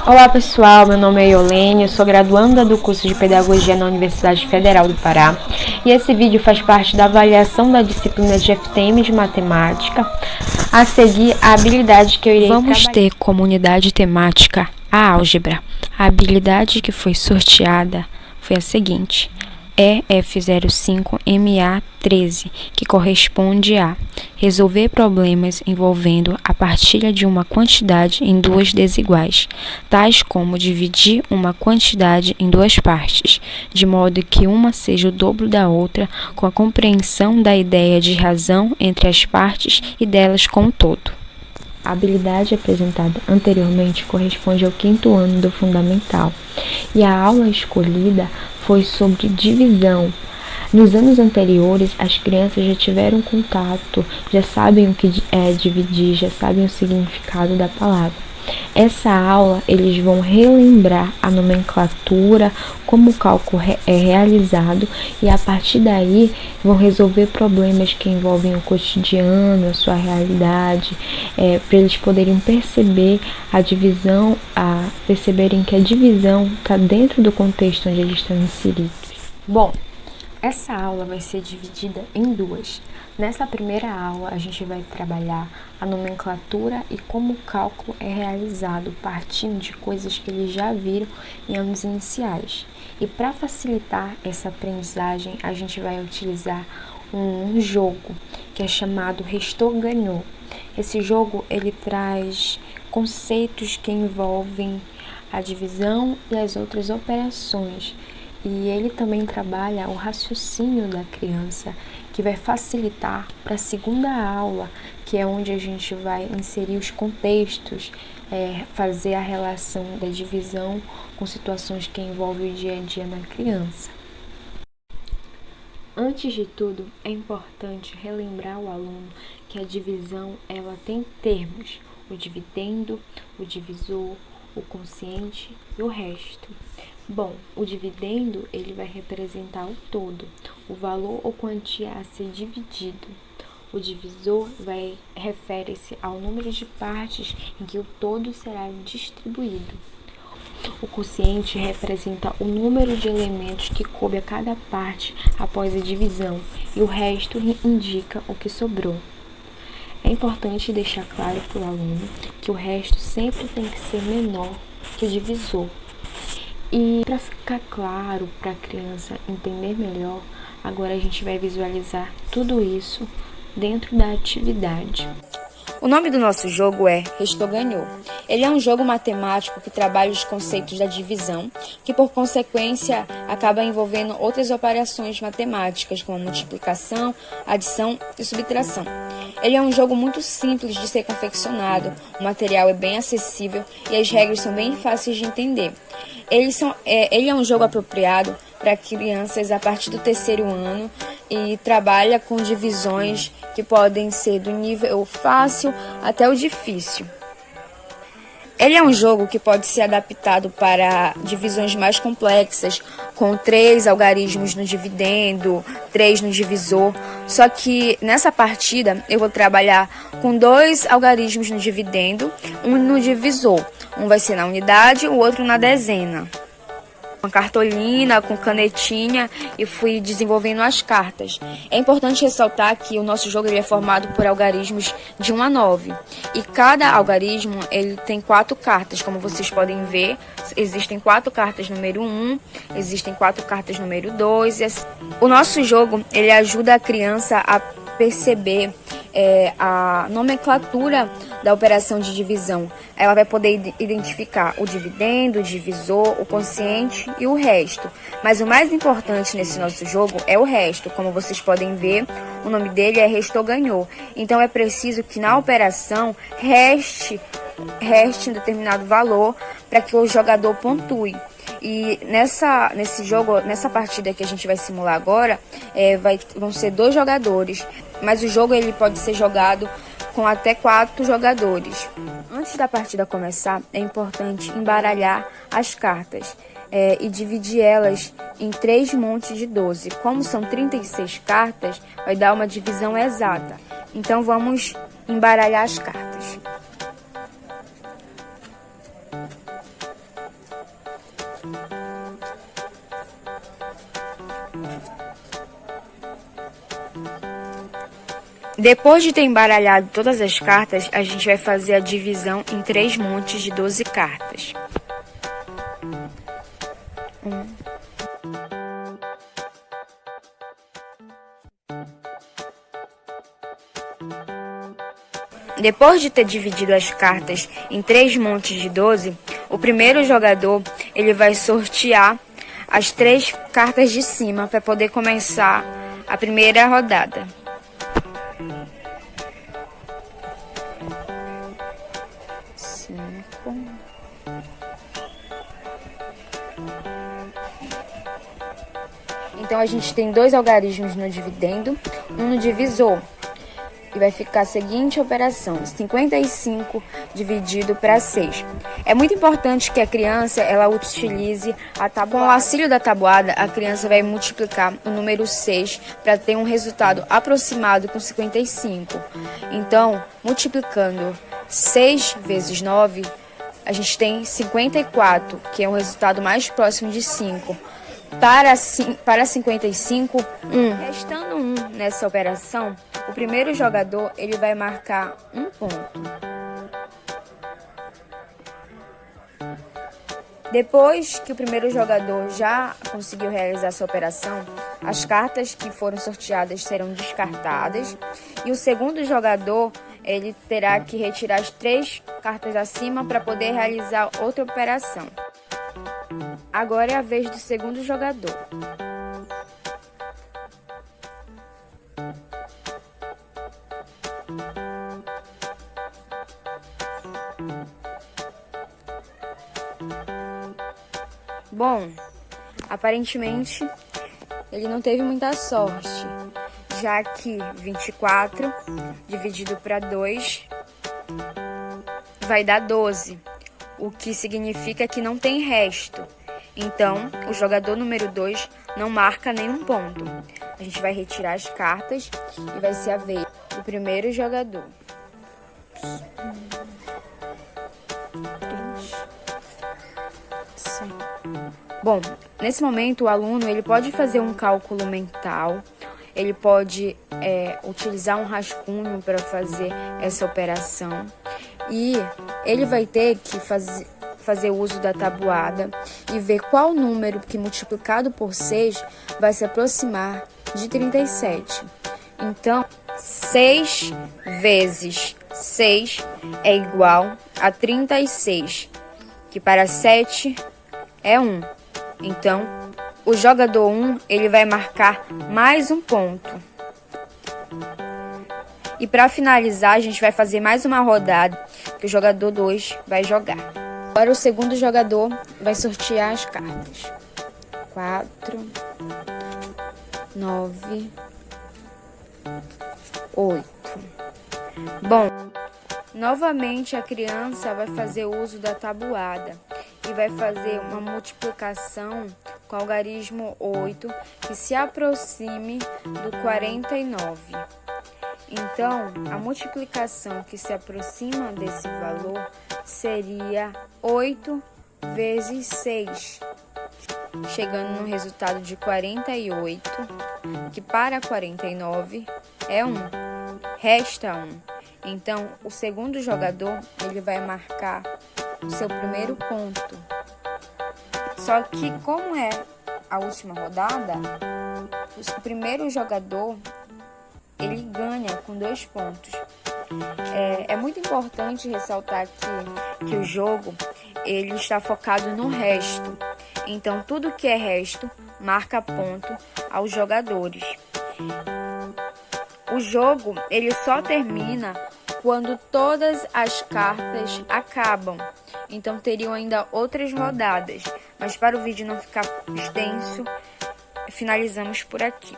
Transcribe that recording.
Olá pessoal, meu nome é Iolene, eu sou graduanda do curso de Pedagogia na Universidade Federal do Pará e esse vídeo faz parte da avaliação da disciplina de FTM de Matemática. A seguir, a habilidade que eu irei Vamos ter como unidade temática a álgebra. A habilidade que foi sorteada foi a seguinte: EF05MA13, que corresponde a resolver problemas envolvendo a partilha de uma quantidade em duas desiguais, tais como dividir uma quantidade em duas partes, de modo que uma seja o dobro da outra, com a compreensão da ideia de razão entre as partes e delas como todo. A habilidade apresentada anteriormente corresponde ao 5º ano do Fundamental e a aula escolhida foi sobre divisão. Nos anos anteriores, as crianças já tiveram contato, já sabem o que é dividir, já sabem o significado da palavra. Essa aula, eles vão relembrar a nomenclatura, como o cálculo é realizado e a partir daí vão resolver problemas que envolvem o cotidiano, a sua realidade, para eles poderem perceber a divisão, perceberem que a divisão está dentro do contexto onde eles estão inseridos. Bom, essa aula vai ser dividida em duas. Nessa primeira aula, a gente vai trabalhar a nomenclatura e como o cálculo é realizado partindo de coisas que eles já viram em anos iniciais. E para facilitar essa aprendizagem, a gente vai utilizar um jogo que é chamado Restou Ganhou. Esse jogo ele traz conceitos que envolvem a divisão e as outras operações. E ele também trabalha o raciocínio da criança, que vai facilitar para a segunda aula, que é onde a gente vai inserir os contextos, fazer a relação da divisão com situações que envolvem o dia a dia na criança. Antes de tudo, é importante relembrar o aluno que a divisão ela tem termos: o dividendo, o divisor, o quociente e o resto. Bom, o dividendo ele vai representar o todo, o valor ou quantia a ser dividido. O divisor refere-se ao número de partes em que o todo será distribuído. O quociente representa o número de elementos que coube a cada parte após a divisão e o resto indica o que sobrou. É importante deixar claro para o aluno que o resto sempre tem que ser menor que o divisor. E para ficar claro, para a criança entender melhor, agora a gente vai visualizar tudo isso dentro da atividade. O nome do nosso jogo é Restou Ganhou. Ele é um jogo matemático que trabalha os conceitos da divisão, que por consequência acaba envolvendo outras operações matemáticas, como multiplicação, adição e subtração. Ele é um jogo muito simples de ser confeccionado, o material é bem acessível e as regras são bem fáceis de entender. Ele é um jogo apropriado para crianças a partir do 3º ano e trabalha com divisões que podem ser do nível fácil até o difícil. Ele é um jogo que pode ser adaptado para divisões mais complexas, com 3 algarismos no dividendo, 3 no divisor. Só que nessa partida eu vou trabalhar com 2 algarismos no dividendo, um no divisor. Um vai ser na unidade, o outro na dezena. Com cartolina, com canetinha e fui desenvolvendo as cartas. É importante ressaltar que o nosso jogo ele é formado por algarismos de 1 a 9 e cada algarismo ele tem 4 cartas, como vocês podem ver. Existem 4 cartas número 1, existem 4 cartas número 2. O nosso jogo ele ajuda a criança a perceber a nomenclatura da operação de divisão. Ela vai poder identificar o dividendo, o divisor, o quociente e o resto. Mas o mais importante nesse nosso jogo é o resto. Como vocês podem ver, o nome dele é Restou Ganhou. Então é preciso que na operação reste um determinado valor para que o jogador pontue. E nesse jogo, nessa partida que a gente vai simular agora, vão ser 2 jogadores, mas o jogo ele pode ser jogado com até 4 jogadores. Antes da partida começar, é importante embaralhar as cartas e dividir elas em 3 montes de 12. Como são 36 cartas, vai dar uma divisão exata. Então vamos embaralhar as cartas. Depois de ter embaralhado todas as cartas, a gente vai fazer a divisão em 3 montes de 12 cartas. Depois de ter dividido as cartas em 3 montes de 12, o primeiro jogador ele vai sortear as 3 cartas de cima para poder começar a primeira rodada. Então a gente tem 2 algarismos no dividendo, um no divisor. E vai ficar a seguinte operação: 55 dividido para 6. É muito importante que a criança ela utilize a tabuada. Com o auxílio da tabuada, a criança vai multiplicar o número 6 para ter um resultado aproximado com 55. Então, multiplicando 6 vezes 9, a gente tem 54, que é o resultado mais próximo de 5. Para 55, 1. Restando 1 nessa operação, o primeiro jogador ele vai marcar 1 ponto. Depois que o primeiro jogador já conseguiu realizar essa operação, as cartas que foram sorteadas serão descartadas e o segundo jogador ele terá que retirar as 3 cartas acima para poder realizar outra operação. Agora é a vez do segundo jogador. Bom, aparentemente ele não teve muita sorte, já que 24 dividido para 2 vai dar 12, o que significa que não tem resto. Então, o jogador número 2 não marca nenhum ponto. A gente vai retirar as cartas e vai ser a vez do primeiro jogador. Bom, nesse momento o aluno ele pode fazer um cálculo mental, ele pode utilizar um rascunho para fazer essa operação e ele vai ter que fazer uso da tabuada e ver qual número que multiplicado por 6 vai se aproximar de 37. Então, 6 vezes 6 é igual a 36, que para 7 é 1. Então, o jogador 1 ele vai marcar mais um ponto. E para finalizar, a gente vai fazer mais uma rodada que o jogador 2 vai jogar. Agora o segundo jogador vai sortear as cartas. 4, 9, 8. Bom, novamente a criança vai fazer uso da tabuada e vai fazer uma multiplicação com o algarismo 8 que se aproxime do 49. Então, a multiplicação que se aproxima desse valor seria 8 vezes 6, chegando no resultado de 48, que para 49 é 1, resta 1. Então, o segundo jogador ele vai marcar o seu primeiro ponto. Só que, como é a última rodada, o primeiro jogador ele ganha com 2 pontos. É muito importante ressaltar que o jogo ele está focado no resto. Então, tudo que é resto marca ponto aos jogadores. O jogo ele só termina quando todas as cartas acabam. Então, teriam ainda outras rodadas. Mas para o vídeo não ficar extenso, finalizamos por aqui.